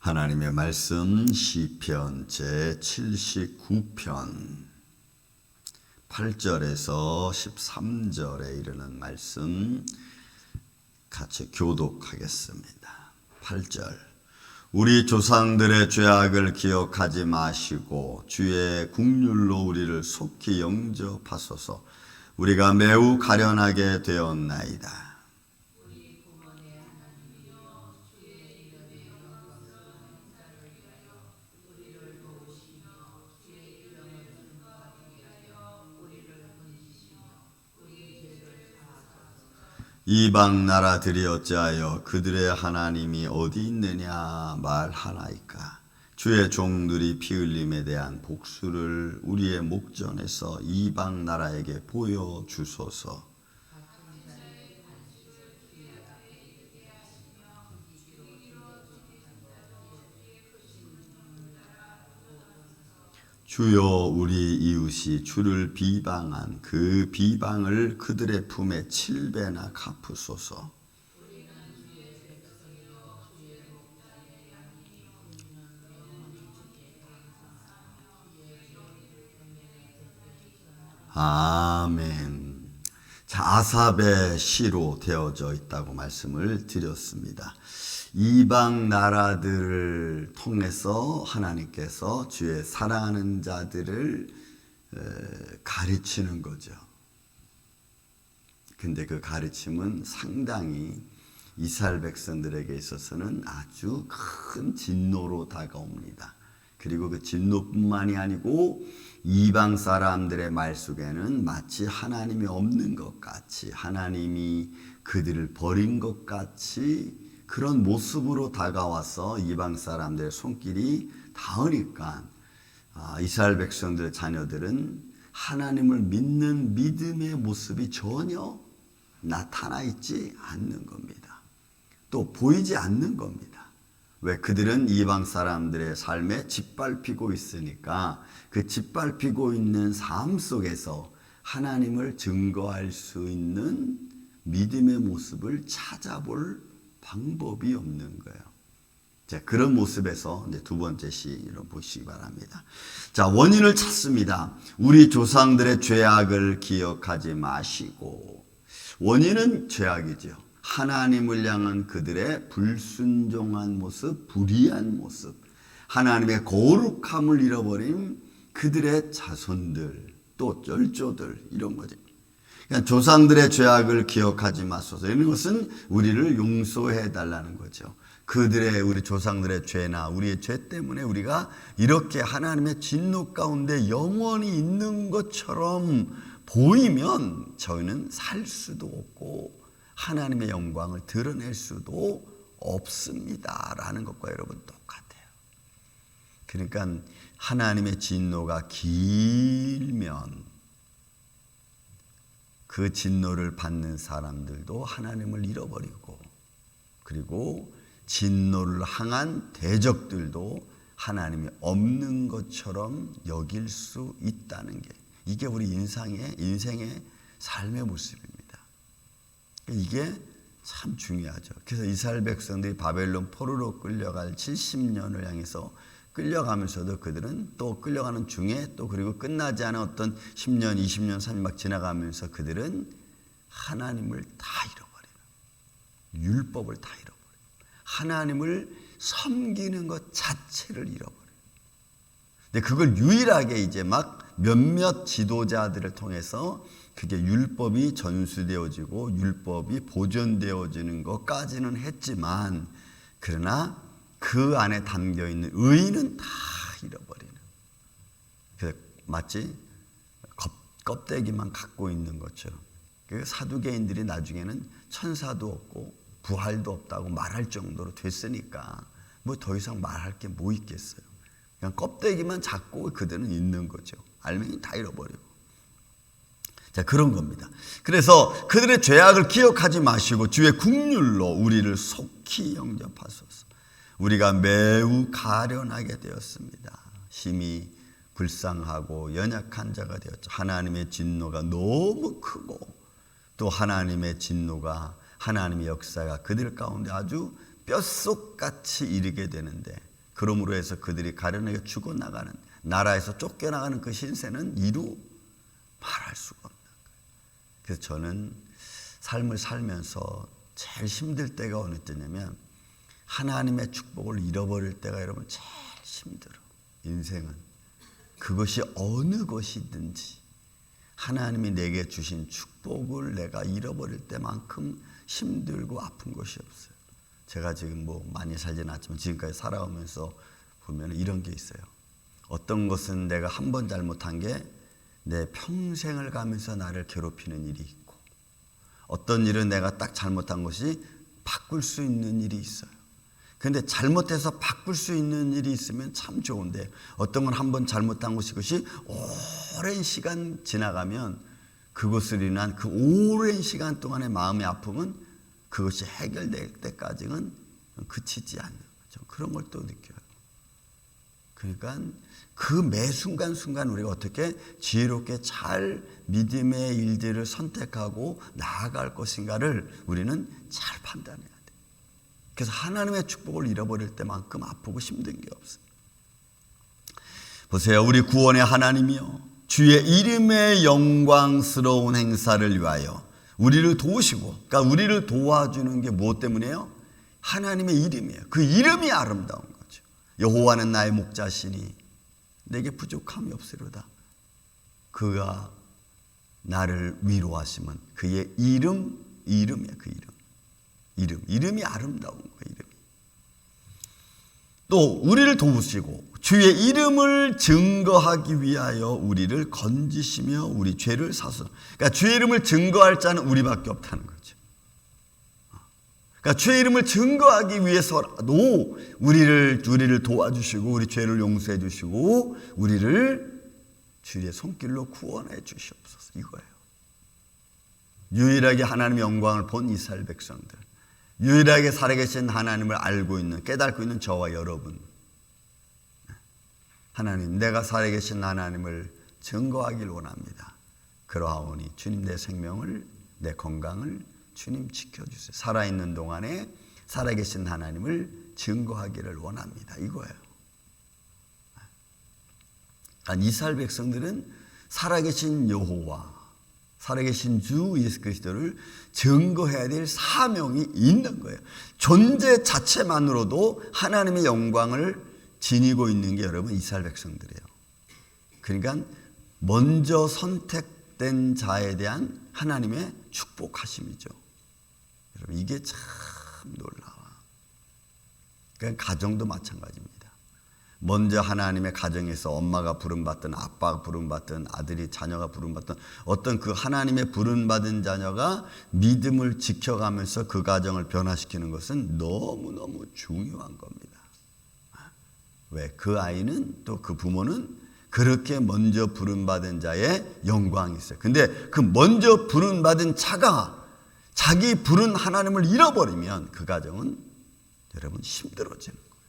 하나님의 말씀 시편 제79편 8절에서 13절에 이르는 말씀 같이 교독하겠습니다. 8절 우리 조상들의 죄악을 기억하지 마시고 주의 긍휼로 우리를 속히 영접하소서. 우리가 매우 가련하게 되었나이다. 이방 나라들이 어찌하여 그들의 하나님이 어디 있느냐 말하나이까. 주의 종들이 피 흘림에 대한 복수를 우리의 목전에서 이방 나라에게 보여주소서. 주여, 우리 이웃이 주를 비방한 그 비방을 그들의 품에 7배나 갚으소서. 아멘. 자, 아삽의 시로 되어져 있다고 말씀을 드렸습니다. 이방 나라들을 통해서 하나님께서 주의 사랑하는 자들을 가르치는 거죠. 근데 그 가르침은 상당히 이스라엘 백성들에게 있어서는 아주 큰 진노로 다가옵니다. 그리고 그 진노뿐만이 아니고 이방 사람들의 말 속에는 마치 하나님이 없는 것 같이, 하나님이 그들을 버린 것 같이 그런 모습으로 다가와서 이방 사람들의 손길이 닿으니까 이스라엘 백성들의 자녀들은 하나님을 믿는 믿음의 모습이 전혀 나타나 있지 않는 겁니다. 또 보이지 않는 겁니다. 왜? 그들은 이방 사람들의 삶에 짓밟히고 있으니까 그 짓밟히고 있는 삶 속에서 하나님을 증거할 수 있는 믿음의 모습을 찾아볼 방법이 없는 거예요. 자, 그런 모습에서 이제 두 번째 시를 보시기 바랍니다. 자, 원인을 찾습니다. 우리 조상들의 죄악을 기억하지 마시고. 원인은 죄악이죠. 하나님을 향한 그들의 불순종한 모습, 불의한 모습, 하나님의 거룩함을 잃어버린 그들의 자손들, 또 쩔조들, 이런 거죠. 그러니까 조상들의 죄악을 기억하지 마소서. 이런 것은 우리를 용서해 달라는 거죠. 우리 조상들의 죄나 우리의 죄 때문에 우리가 이렇게 하나님의 진노 가운데 영원히 있는 것처럼 보이면 저희는 살 수도 없고 하나님의 영광을 드러낼 수도 없습니다. 라는 것과 여러분 똑같아요. 그러니까 하나님의 진노가 길면 그 진노를 받는 사람들도 하나님을 잃어버리고, 그리고 진노를 향한 대적들도 하나님이 없는 것처럼 여길 수 있다는 게, 이게 우리 인생의 삶의 모습입니다. 이게 참 중요하죠. 그래서 이스라엘 백성들이 바벨론 포로로 끌려갈 70년을 향해서 끌려가면서도 그들은 또 끌려가는 중에 또 그리고 끝나지 않은 어떤 10년, 20년, 30년 막 지나가면서 그들은 하나님을 다 잃어버려요. 율법을 다 잃어버려요. 하나님을 섬기는 것 자체를 잃어버려요. 근데 그걸 유일하게 이제 막 몇몇 지도자들을 통해서 그게 율법이 전수되어지고 율법이 보존되어지는 것까지는 했지만, 그러나 그 안에 담겨있는 의의는 다 잃어버리는, 마치 껍데기만 갖고 있는 것처럼. 사두개인들이 나중에는 천사도 없고 부활도 없다고 말할 정도로 됐으니까 뭐 더 이상 말할 게 뭐 있겠어요. 그냥 껍데기만 잡고 그들은 있는 거죠. 알맹이 다 잃어버리고. 자, 그런 겁니다. 그래서 그들의 죄악을 기억하지 마시고 주의 긍휼로 우리를 속히 영접하소서. 우리가 매우 가련하게 되었습니다. 심히 불쌍하고 연약한 자가 되었죠. 하나님의 진노가 너무 크고, 또 하나님의 진노가, 하나님의 역사가 그들 가운데 아주 뼛속같이 이르게 되는데 그러므로 해서 그들이 가련하게 죽어나가는, 나라에서 쫓겨나가는 그 신세는 이루 말할 수가 없는 거예요. 그래서 저는 삶을 살면서 제일 힘들 때가 어느 때냐면 하나님의 축복을 잃어버릴 때가 여러분 제일 힘들어. 인생은 그것이 어느 것이든지 하나님이 내게 주신 축복을 내가 잃어버릴 때만큼 힘들고 아픈 것이 없어요. 제가 지금 뭐 많이 살지는 않지만 지금까지 살아오면서 보면 이런 게 있어요. 어떤 것은 내가 한 번 잘못한 게 내 평생을 가면서 나를 괴롭히는 일이 있고, 어떤 일은 내가 딱 잘못한 것이 바꿀 수 있는 일이 있어요. 그런데 잘못해서 바꿀 수 있는 일이 있으면 참 좋은데, 어떤 건 한 번 잘못한 것이 그것이 오랜 시간 지나가면 그것으로 인한 그 오랜 시간 동안의 마음의 아픔은 그것이 해결될 때까지는 그치지 않는 거죠. 그런 걸 또 느껴요. 그러니까 그 매 순간순간 우리가 어떻게 지혜롭게 잘 믿음의 일들을 선택하고 나아갈 것인가를 우리는 잘 판단해야 돼요. 그래서 하나님의 축복을 잃어버릴 때만큼 아프고 힘든 게 없어요. 보세요. 우리 구원의 하나님이요, 주의 이름의 영광스러운 행사를 위하여 우리를 도우시고, 그러니까 우리를 도와주는 게 무엇 때문이에요? 하나님의 이름이에요. 그 이름이 아름다운 거죠. 여호와는 나의 목자시니 내게 부족함이 없으리로다. 그가 나를 위로하시면 그의 이름이에요. 그 이름이 아름다운 거예요. 이름이. 또 우리를 도우시고 주의 이름을 증거하기 위하여 우리를 건지시며 우리 죄를 사서, 그러니까 주의 이름을 증거할 자는 우리밖에 없다는 거죠. 그러니까 주의 이름을 증거하기 위해서라도 우리를 도와주시고 우리 죄를 용서해 주시고 우리를 주의 손길로 구원해 주시옵소서, 이거예요. 유일하게 하나님의 영광을 본 이스라엘 백성들, 유일하게 살아계신 하나님을 알고 있는, 깨닫고 있는 저와 여러분, 하나님, 내가 살아계신 하나님을 증거하길 원합니다. 그러하오니 주님, 내 생명을, 내 건강을 주님 지켜주세요. 살아있는 동안에 살아계신 하나님을 증거하기를 원합니다. 이거예요. 그러니까 이스라엘 백성들은 살아계신 여호와, 살아계신 주 예수 그리스도를 증거해야 될 사명이 있는 거예요. 존재 자체만으로도 하나님의 영광을 지니고 있는 게 여러분 이스라엘 백성들이에요. 그러니까 먼저 선택된 자에 대한 하나님의 축복하심이죠. 여러분 이게 참 놀라워. 그러니까 가정도 마찬가지입니다. 먼저 하나님의 가정에서 엄마가 부름받든 아빠가 부름받든 아들이 자녀가 부름받든 어떤 그 하나님의 부름받은 자녀가 믿음을 지켜가면서 그 가정을 변화시키는 것은 너무너무 중요한 겁니다. 왜? 그 아이는 또 그 부모는 그렇게 먼저 부름받은 자의 영광이 있어요. 근데 그 먼저 부름받은 자가 자기 부른 하나님을 잃어버리면 그 가정은 여러분 힘들어지는 거예요.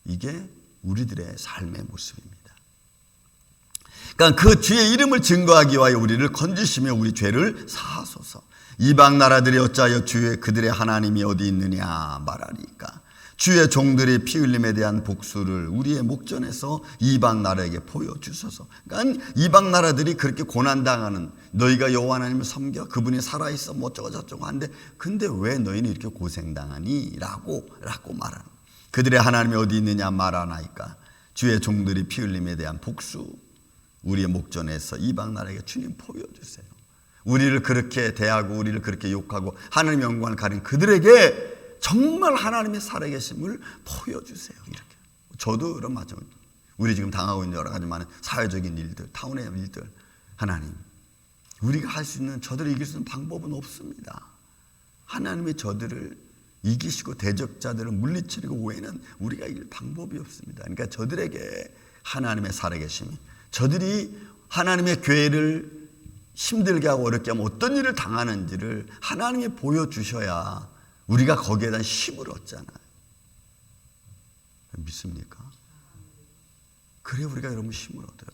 이게 우리들의 삶의 모습입니다. 그러니까 그 주의 이름을 증거하기 위하여 우리를 건지시며 우리 죄를 사하소서. 이방 나라들이 어찌하여 주의 그들의 하나님이 어디 있느냐 말하리까. 주의 종들이 피 흘림에 대한 복수를 우리의 목전에서 이방 나라에게 보여주소서. 그러니까 이방 나라들이 그렇게 고난당하는, 너희가 여호와 하나님을 섬겨 그분이 살아있어 뭐 어쩌고 저쩌고 하는데 근데 왜 너희는 이렇게 고생당하니? 라고 말하는, 그들의 하나님이 어디 있느냐 말하나이까. 주의 종들이 피 흘림에 대한 복수 우리의 목전에서 이방 나라에게 주님 보여주세요. 우리를 그렇게 대하고 우리를 그렇게 욕하고 하나님의 영광을 가린 그들에게 정말 하나님의 살아계심을 보여주세요. 이렇게. 저도 그런 마찬가지. 우리 지금 당하고 있는 여러 가지 많은 사회적인 일들, 타운의 일들, 하나님, 우리가 할 수 있는, 저들을 이길 수 있는 방법은 없습니다. 하나님이 저들을 이기시고 대적자들을 물리치고 외에는 우리가 이길 방법이 없습니다. 그러니까 저들에게 하나님의 살아계심이, 저들이 하나님의 교회를 힘들게 하고 어렵게 하면 어떤 일을 당하는지를 하나님이 보여주셔야 우리가 거기에 대한 힘을 얻잖아요. 믿습니까? 그래 우리가 여러분 힘을 얻어요.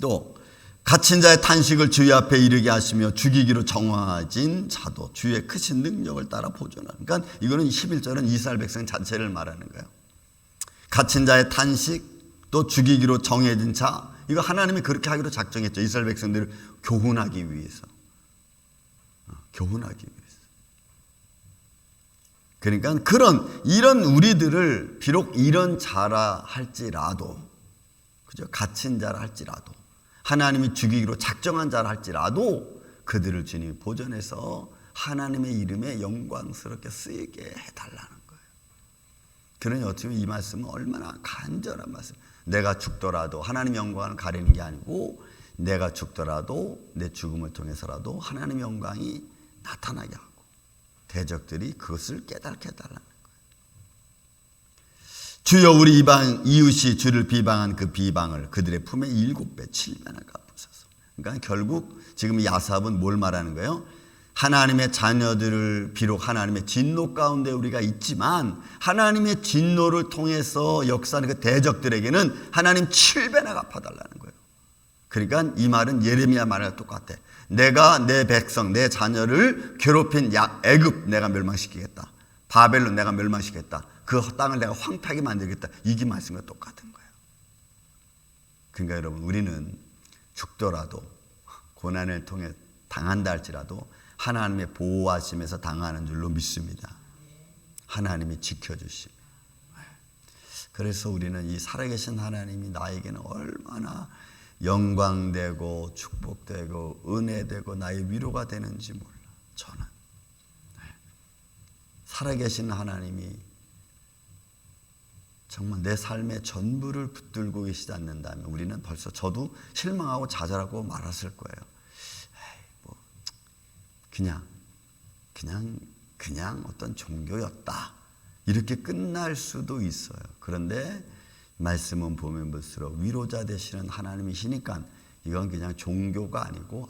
또 갇힌 자의 탄식을 주의 앞에 이르게 하시며 죽이기로 정하진 자도 주의 크신 능력을 따라 보존하는. 그러니까 이거는 11절은 이스라엘 백성 자체를 말하는 거예요. 갇힌 자의 탄식, 또 죽이기로 정해진 자, 이거 하나님이 그렇게 하기로 작정했죠. 이스라엘 백성들을 교훈하기 위해서. 교훈하기 위해서. 그러니까 이런 우리들을 비록 이런 자라 할지라도, 그죠? 갇힌 자라 할지라도, 하나님이 죽이기로 작정한 자라 할지라도 그들을 주님이 보존해서 하나님의 이름에 영광스럽게 쓰이게 해달라는 거예요. 그러니 어쩌면 이 말씀은 얼마나 간절한 말씀. 내가 죽더라도 하나님 영광을 가리는 게 아니고, 내가 죽더라도 내 죽음을 통해서라도 하나님의 영광이 나타나게 하고 대적들이 그것을 깨닫게 해달라는 거예요. 주여 우리 이웃이 주를 비방한 그 비방을 그들의 품에 7배 7배나 갚으소서. 그러니까 결국 지금 야삽은 뭘 말하는 거예요? 하나님의 자녀들을 비록 하나님의 진노 가운데 우리가 있지만 하나님의 진노를 통해서 역사하는 그 대적들에게는 하나님 7배나 갚아달라는 거예요. 그러니까 이 말은 예레미야 말과 똑같아. 내가 내 백성, 내 자녀를 괴롭힌 애굽 내가 멸망시키겠다. 바벨론 내가 멸망시키겠다. 그 땅을 내가 황폐하게 만들겠다. 이게 말씀과 똑같은 거예요. 그러니까 여러분, 우리는 죽더라도 고난을 통해 당한다 할지라도 하나님의 보호하심에서 당하는 줄로 믿습니다. 하나님이 지켜주심. 그래서 우리는 이 살아계신 하나님이 나에게는 얼마나 영광되고 축복되고 은혜되고 나의 위로가 되는지 몰라. 저는 살아계신 하나님이 정말 내 삶의 전부를 붙들고 계시지 않는다면 우리는 벌써, 저도 실망하고 좌절하고 말았을 거예요. 그냥 어떤 종교였다, 이렇게 끝날 수도 있어요. 그런데 말씀은 보면 볼수록 위로자 되시는 하나님이시니까 이건 그냥 종교가 아니고,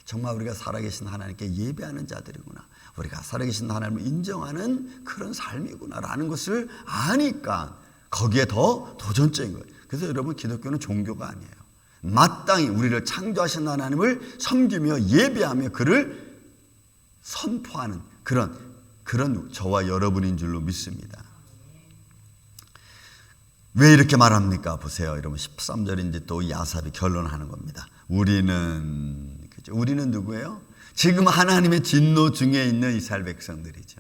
정말 우리가 살아계신 하나님께 예배하는 자들이구나, 우리가 살아계신 하나님을 인정하는 그런 삶이구나 라는 것을 아니까 거기에 더 도전적인 거예요. 그래서 여러분, 기독교는 종교가 아니에요. 마땅히 우리를 창조하신 하나님을 섬기며 예배하며 그를 선포하는 그런 저와 여러분인 줄로 믿습니다. 왜 이렇게 말합니까? 보세요. 여러분, 13절에 이제 또 야삽이 결론하는 겁니다. 우리는 누구예요? 지금 하나님의 진노 중에 있는 이스라엘 백성들이죠.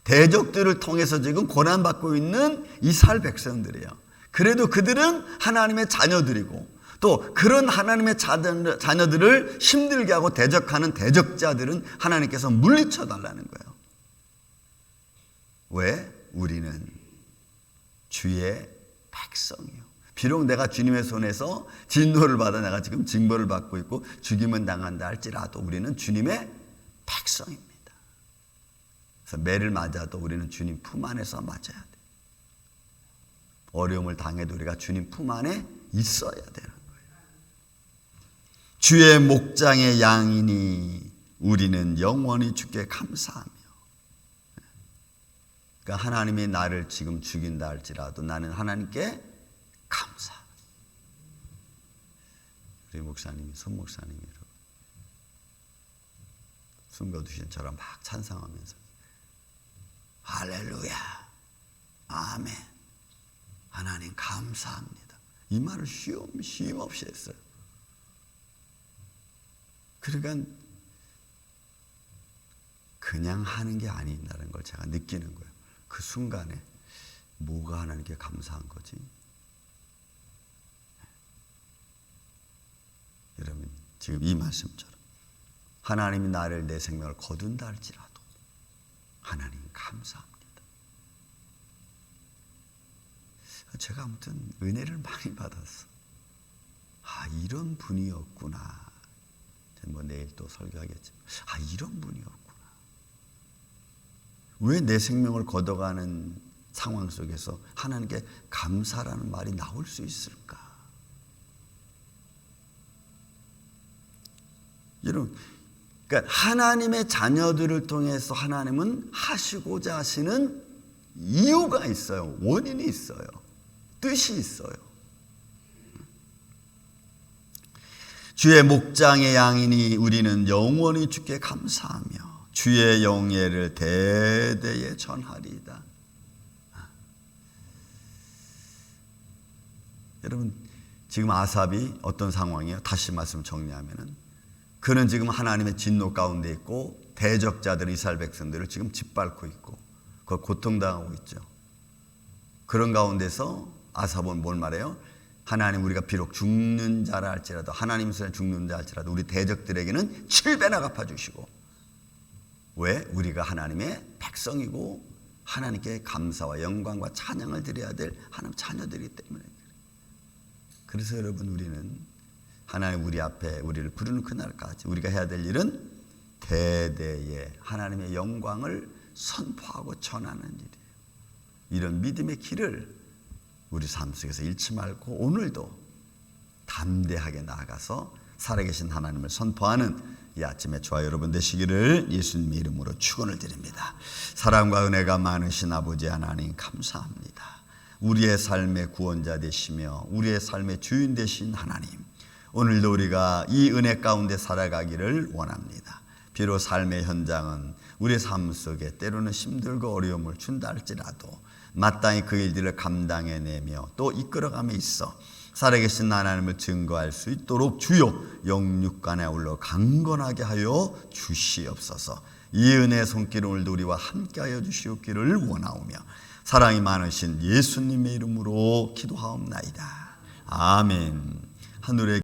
대적들을 통해서 지금 고난받고 있는 이스라엘 백성들이에요. 그래도 그들은 하나님의 자녀들이고, 또 그런 하나님의 자녀들을 힘들게 하고 대적하는 대적자들은 하나님께서 물리쳐 달라는 거예요. 왜? 우리는 주의 백성이요. 비록 내가 주님의 손에서 진노를 받아 내가 지금 징벌을 받고 있고 죽임은 당한다 할지라도 우리는 주님의 백성입니다. 그래서 매를 맞아도 우리는 주님 품 안에서 맞아야 돼. 어려움을 당해도 우리가 주님 품 안에 있어야 되는 거예요. 주의 목장의 양이니 우리는 영원히 주께 감사하며. 그러니까 하나님이 나를 지금 죽인다 할지라도 나는 하나님께 감사. 우리 목사님이, 손 목사님이 숨겨두신 처럼 막 찬양하면서 할렐루야, 아멘, 하나님 감사합니다, 이 말을 쉼 없이 했어요. 그러니까 그냥 하는 게 아닌다는 걸 제가 느끼는 거예요. 그 순간에 뭐가 하나님께 감사한 거지? 여러분, 지금 이 말씀처럼 하나님이 나를, 내 생명을 거둔다 할지라도 하나님 감사합니다. 제가 아무튼 은혜를 많이 받았어. 이런 분이었구나. 내일 또 설교하겠지만 이런 분이었구나. 왜 내 생명을 걷어가는 상황 속에서 하나님께 감사라는 말이 나올 수 있을까? 여러분, 그러니까 하나님의 자녀들을 통해서 하나님은 하시고자 하시는 이유가 있어요. 원인이 있어요. 뜻이 있어요. 주의 목장의 양이니 우리는 영원히 주께 감사하며 주의 영예를 대대에 전하리이다. 여러분, 지금 아삽이 어떤 상황이에요? 다시 말씀 정리하면은 그는 지금 하나님의 진노 가운데 있고 대적자들 이스라엘 백성들을 지금 짓밟고 있고 그걸 고통당하고 있죠. 그런 가운데서 아삽은 뭘 말해요? 하나님, 우리가 비록 죽는 자라 할지라도, 하나님 손에 죽는 자 할지라도 우리 대적들에게는 7배나 갚아주시고, 왜? 우리가 하나님의 백성이고 하나님께 감사와 영광과 찬양을 드려야 될 하나님 자녀들이기 때문에. 그래서 여러분, 우리는 하나님 우리 앞에 우리를 부르는 그날까지 우리가 해야 될 일은 대대에 하나님의 영광을 선포하고 전하는 일이에요. 이런 믿음의 길을 우리 삶 속에서 잃지 말고 오늘도 담대하게 나아가서 살아계신 하나님을 선포하는 이 아침에 저와 여러분 되시기를 예수님의 이름으로 축원을 드립니다. 사랑과 은혜가 많으신 아버지 하나님, 감사합니다. 우리의 삶의 구원자 되시며 우리의 삶의 주인 되신 하나님, 오늘도 우리가 이 은혜 가운데 살아가기를 원합니다. 비록 삶의 현장은 우리의 삶 속에 때로는 힘들고 어려움을 준다 할지라도 마땅히 그 일들을 감당해내며 또 이끌어감에 있어 살아계신 하나님을 증거할 수 있도록 주여 영육간에 올라 강건하게 하여 주시옵소서. 이 은혜의 손길 오늘도 우리와 함께하여 주시옵기를 원하오며 사랑이 많으신 예수님의 이름으로 기도하옵나이다. 아멘. 하늘의